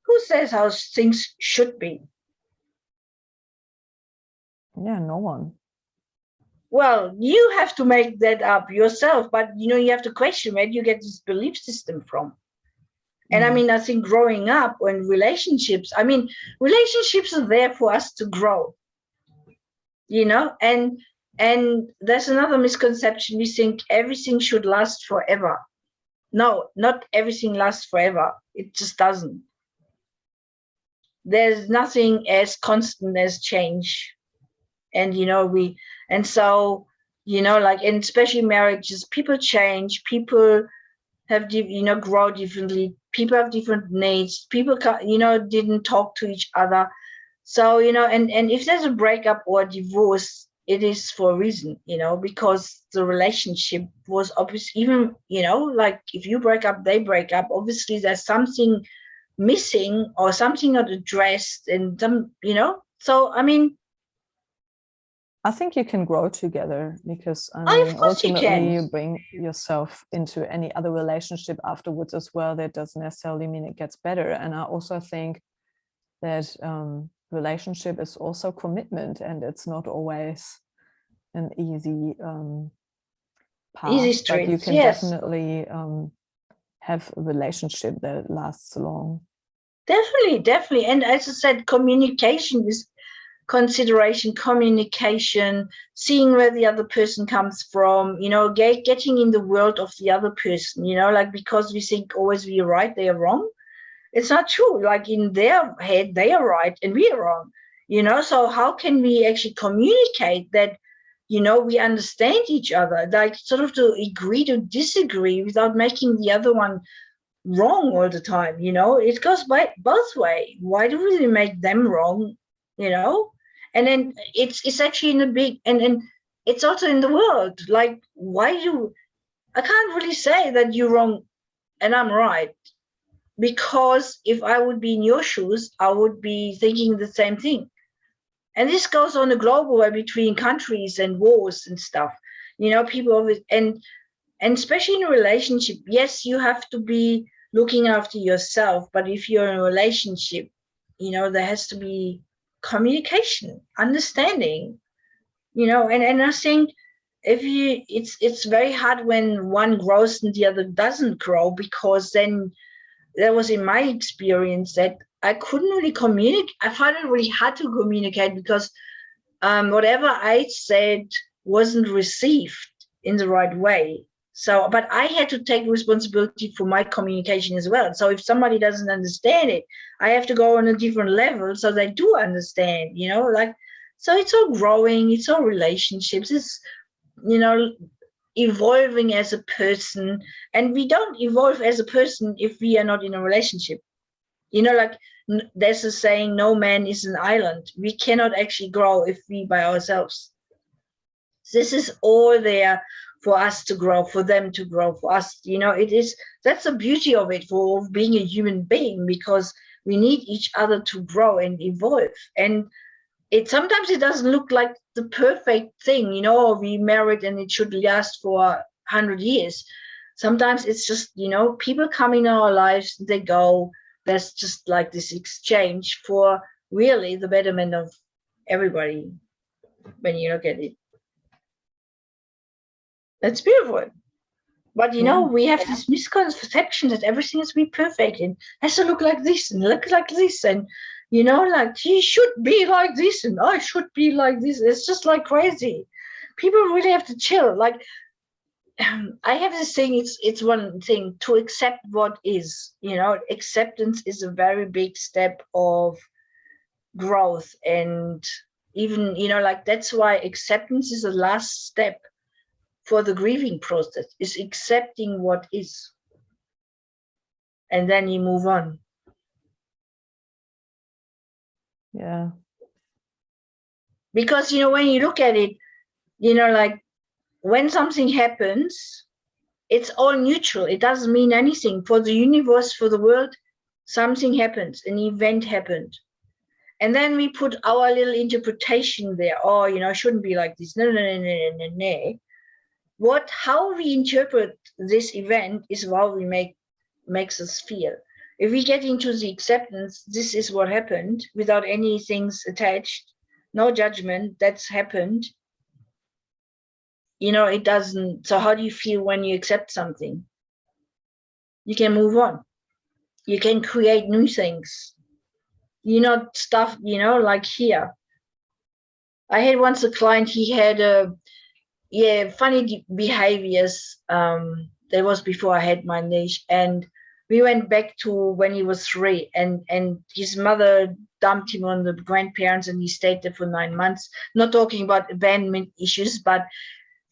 Who says how things should be? Yeah, no one. Well, you have to make that up yourself, but you know, you have to question where do you get this belief system from? And I mean, I think growing up and relationships, I mean, relationships are there for us to grow, you know, and there's another misconception. We think everything should last forever. No, not everything lasts forever. It just doesn't. There's nothing as constant as change. And, you know, and so, you know, like, and especially marriages, people change, people have, you know, grow differently. People have different needs. People, you know, didn't talk to each other. So, you know, and if there's a breakup or a divorce, it is for a reason, you know, because the relationship was obvious. Even, you know, like if you break up, they break up. Obviously, there's something missing or something not addressed, and some, you know. So, I mean, I think you can grow together because I of mean, course ultimately you bring yourself into any other relationship afterwards as well. That doesn't necessarily mean it gets better. And I also think that relationship is also commitment, and it's not always an easy path. Easy streets, but you can definitely have a relationship that lasts long. Definitely. And as I said, communication is consideration, communication, seeing where the other person comes from, you know, getting in the world of the other person, you know, like, because we think always we are right, they are wrong. It's not true. Like in their head, they are right and we are wrong, you know. So how can we actually communicate that, you know, we understand each other, like sort of to agree to disagree without making the other one wrong all the time, you know? It goes by both way. Why do we make them wrong, you know? And then it's actually in the big, and it's also in the world. Like, I can't really say that you're wrong and I'm right, because if I would be in your shoes, I would be thinking the same thing. And this goes on a global way between countries and wars and stuff. You know, people always, and especially in a relationship, yes, you have to be looking after yourself. But if you're in a relationship, you know, there has to be communication, understanding, you know, and I think it's very hard when one grows and the other doesn't grow, because then that was in my experience that I couldn't really communicate. I found it really hard to communicate because whatever I said wasn't received in the right way. So, but I had to take responsibility for my communication as well. So if somebody doesn't understand it, I have to go on a different level so they do understand, you know, like, so it's all growing, it's all relationships, it's, you know, evolving as a person. And we don't evolve as a person if we are not in a relationship. You know, like there's a saying, no man is an island. We cannot actually grow if we by ourselves. This is all there for us to grow, for them to grow, for us, you know, that's the beauty of it, for being a human being, because we need each other to grow and evolve. And sometimes it doesn't look like the perfect thing, you know, we married and it should last for 100 years. Sometimes it's just, you know, people come in our lives, they go, there's just like this exchange for really the betterment of everybody when you look at it. That's beautiful. But you know, we have this misconception that everything has to be perfect and has to look like this and look like this, and you know, like he should be like this and I should be like this. It's just like crazy. People really have to chill. Like I have this thing. It's one thing to accept what is. You know, acceptance is a very big step of growth, and even, you know, like that's why acceptance is the last step for the grieving process, is accepting what is, and then you move on. Yeah. Because, you know, when you look at it, you know, like when something happens, it's all neutral. It doesn't mean anything. For the universe, for the world, something happens, an event happened. And then we put our little interpretation there. Oh, you know, it shouldn't be like this. No, no, no, no, no, no. How we interpret this event is how we makes us feel. If we get into the acceptance, this is what happened, without any things attached, no judgment, that's happened. You know, it doesn't. So how do you feel when you accept something? You can move on. You can create new things. You know, stuff, you know, like here. I had once a client, he had funny behaviors. That was before I had my niche, and we went back to when he was 3, and his mother dumped him on the grandparents, and he stayed there for 9 months. Not talking about abandonment issues, but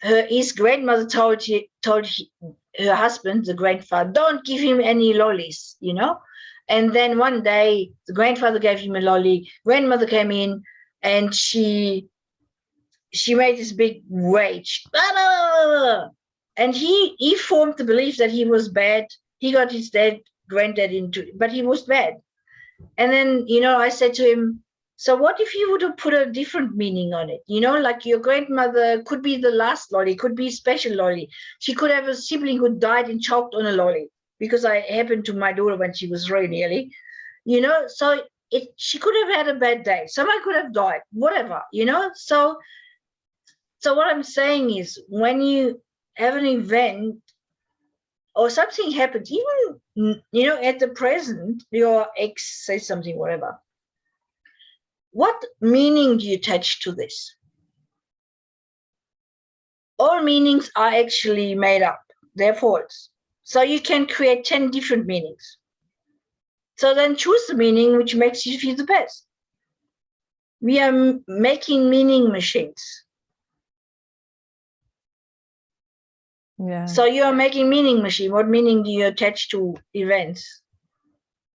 his grandmother told her husband, the grandfather, don't give him any lollies, you know. And then one day the grandfather gave him a lolly. Grandmother came in, and she made this big rage. And he formed the belief that he was bad. He got his granddad into, but he was bad. And then, you know, I said to him, so what if you would have put a different meaning on it? You know, like your grandmother could be the last lolly, could be a special lolly. She could have a sibling who died and choked on a lolly, because I happened to my daughter when she was very nearly, you know. So she could have had a bad day. Somebody could have died, whatever, you know. So what I'm saying is, when you have an event or something happens, even, you know, at the present, your ex says something, whatever. What meaning do you attach to this? All meanings are actually made up. They're false. So you can create 10 different meanings. So then choose the meaning which makes you feel the best. We are making meaning machines. Yeah. So you are making meaning machine. What meaning do you attach to events?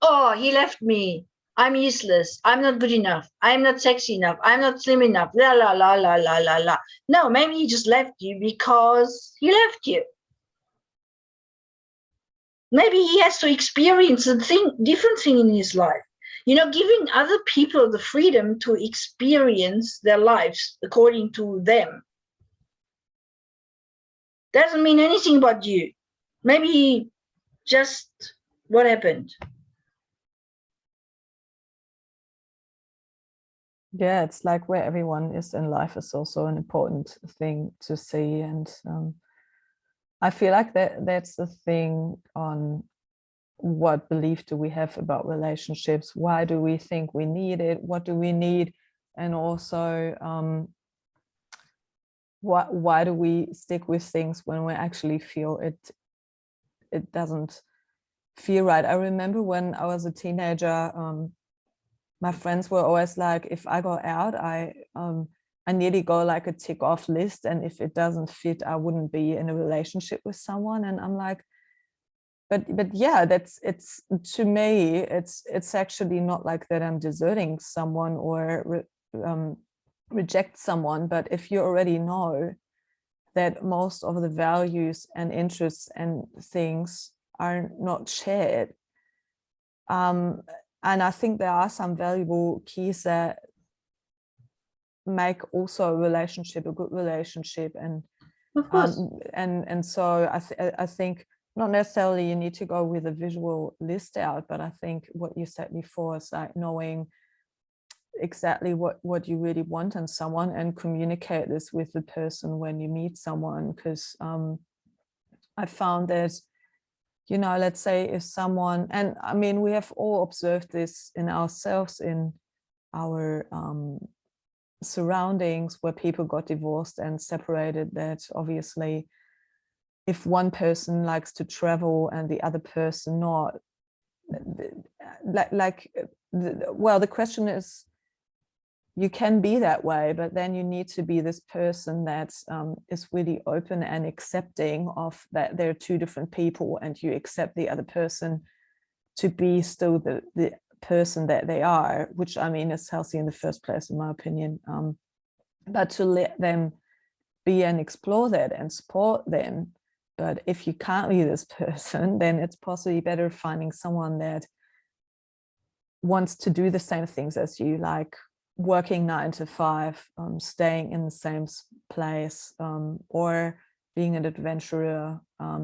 Oh, he left me. I'm useless. I'm not good enough. I'm not sexy enough. I'm not slim enough. La, la, la, la, la, la, la. No, maybe he just left you because he left you. Maybe he has to experience a different thing in his life. You know, giving other people the freedom to experience their lives according to them doesn't mean anything about you. Maybe just what happened. Yeah, it's like where everyone is in life is also an important thing to see. And I feel like that's the thing on what belief do we have about relationships? Why do we think we need it? What do we need? And also, why do we stick with things when we actually feel it doesn't feel right? I remember when I was a teenager, my friends were always like, if I go out, I nearly go like a tick off list, and if it doesn't fit, I wouldn't be in a relationship with someone. And I'm like, but yeah, it's to me, it's actually not like that I'm deserting someone or reject someone. But if you already know that most of the values and interests and things are not shared, and I think there are some valuable keys that make also a relationship a good relationship. And Of course. And so I think not necessarily you need to go with a visual list out, but I think what you said before is like knowing exactly what you really want in someone, and communicate this with the person when you meet someone. Because I found that, you know, let's say if someone, and I mean, we have all observed this in ourselves, in our surroundings where people got divorced and separated, that obviously if one person likes to travel and the other person not, well, the question is, you can be that way, but then you need to be this person that is really open and accepting of that there are two different people, and you accept the other person to be still the person that they are, which I mean is healthy in the first place, in my opinion. But to let them be and explore that and support them. But if you can't be this person, then it's possibly better finding someone that wants to do the same things as you, like working 9 to 5, staying in the same place, or being an adventurer,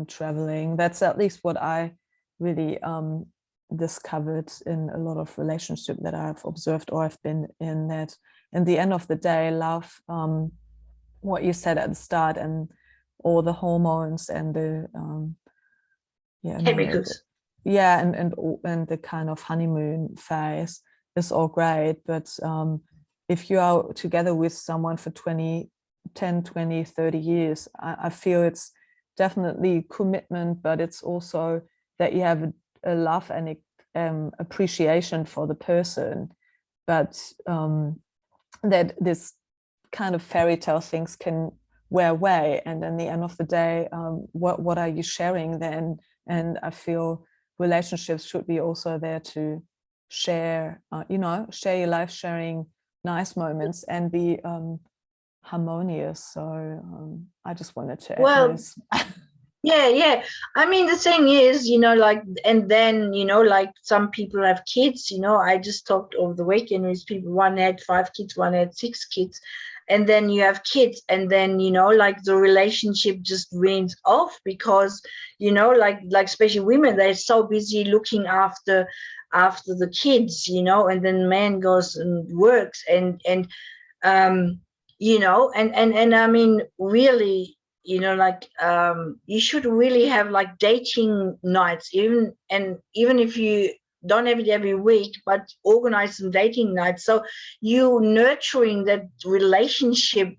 traveling. That's at least what I really discovered in a lot of relationships that I've observed or I've been in, that in the end of the day, love, what you said at the start, and all the hormones and the and the kind of honeymoon phase is all great, but if you are together with someone for 10, 20, 30 years, I feel it's definitely commitment, but it's also that you have a love and appreciation for the person, but that this kind of fairy tale things can wear away, and in the end of the day, what are you sharing then? And I feel relationships should be also there to share, share your life, sharing nice moments, and be harmonious. So I just wanted to add this. Yeah. I mean, the thing is, like, and then, like some people have kids, I just talked over the weekend with people, one had 5 kids, one had 6 kids. And then you have kids, and then, like the relationship just wanes off because, like especially women, they're so busy looking after the kids, and then man goes and works and I mean, really, like you should really have like dating nights, even if you don't have it every week, but organize some dating nights, so you nurturing that relationship,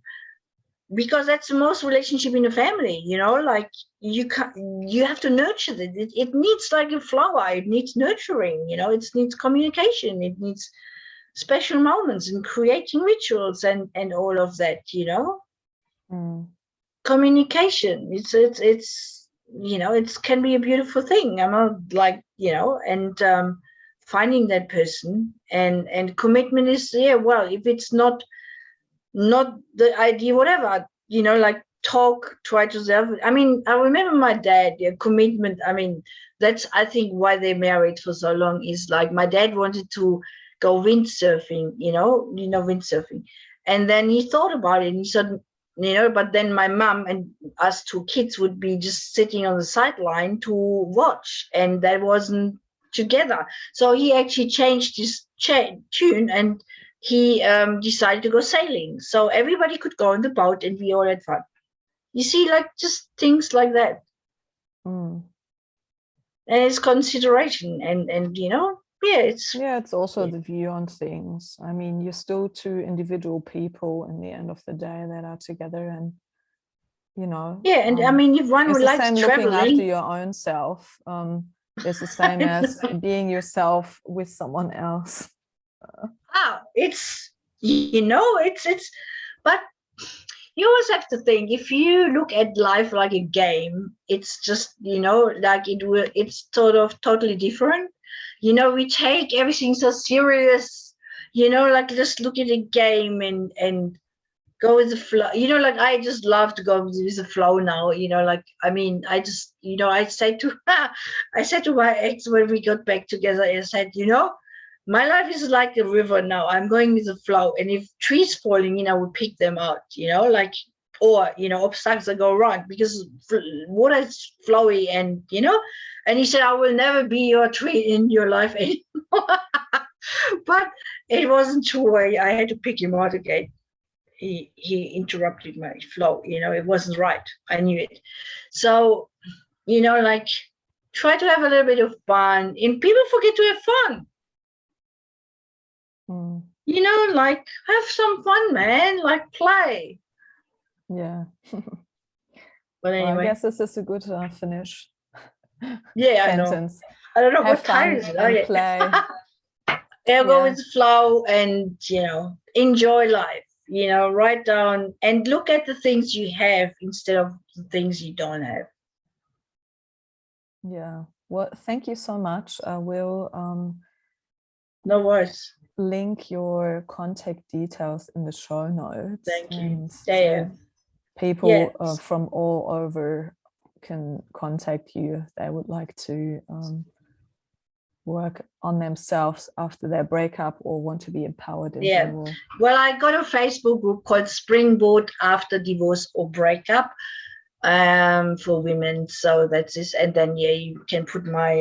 because that's the most relationship in a family, like you have to nurture it. It needs like a flower, it needs nurturing, it needs communication, it needs special moments and creating rituals and all of that, communication, it's it can be a beautiful thing. I'm not like, and finding that person, and commitment is, well, if it's not the idea, whatever, like talk, try to self. I mean, I remember my dad, commitment. I mean, that's, I think, why they married for so long, is like my dad wanted to go windsurfing, windsurfing. And then he thought about it and he said, but then my mom and us 2 kids would be just sitting on the sideline to watch, and that wasn't together. So he actually changed his tune, and he decided to go sailing. So everybody could go on the boat and we all had fun. You see, like just things like that. And it's consideration and it's also the view on things. I mean, you're still 2 individual people in the end of the day that are together, and and I mean, if one would like to travel, looking after your own self, it's the same as being yourself with someone else. It's it's but you always have to think, if you look at life like a game, it's just like it's sort of totally different. We take everything so serious, like just look at a game and go with the flow. Like I just love to go with the flow now. Like, I mean, I just I said to my ex when we got back together, I said, my life is like a river now. I'm going with the flow, and if trees falling in, I will pick them out. Like, or obstacles that go wrong, because water is flowy, and and he said, I will never be your tree in your life anymore. But it wasn't true. I had to pick him out again. He interrupted my flow. It wasn't right. I knew it. So you know, like try to have a little bit of fun. And people forget to have fun. You know, like have some fun, man, like play. Yeah. But Well, I anyway, guess this is a good finish yeah, I know. sentence. I don't know Have what time fun is it. Oh, and yeah. play. Yeah, go Yeah. with the flow and, you know, enjoy life. You know, write down and look at the things you have instead of the things you don't have. Yeah. Well, thank you so much. I will No worries. link your contact details in the show notes. Thank you. And Yeah. so people Yes. from all over can contact you if they would like to work on themselves after their breakup or want to be empowered in Yeah. general. Well, I got a Facebook group called Springboard After Divorce or Breakup for women. So that's this. And then, yeah, you can put my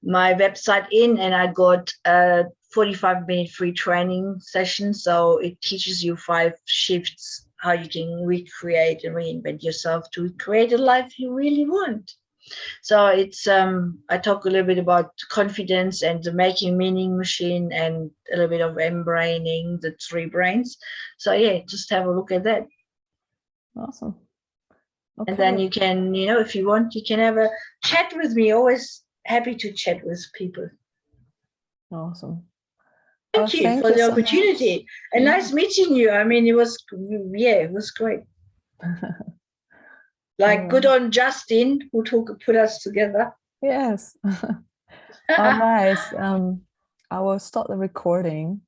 my website in, and I got a 45-minute free training session. So it teaches you 5 shifts how you can recreate and reinvent yourself to create a life you really want. So it's I talk a little bit about confidence and the making meaning machine and a little bit of embraining the 3 brains. So yeah, just have a look at that. Awesome. Okay. And then you can, you know, if you want, you can have a chat with me. Always happy to chat with people. Awesome. Thank you for the so opportunity. much. And nice meeting you. I mean, it was great. Like good on Justin who put us together. Yes. Oh, nice. I will start the recording.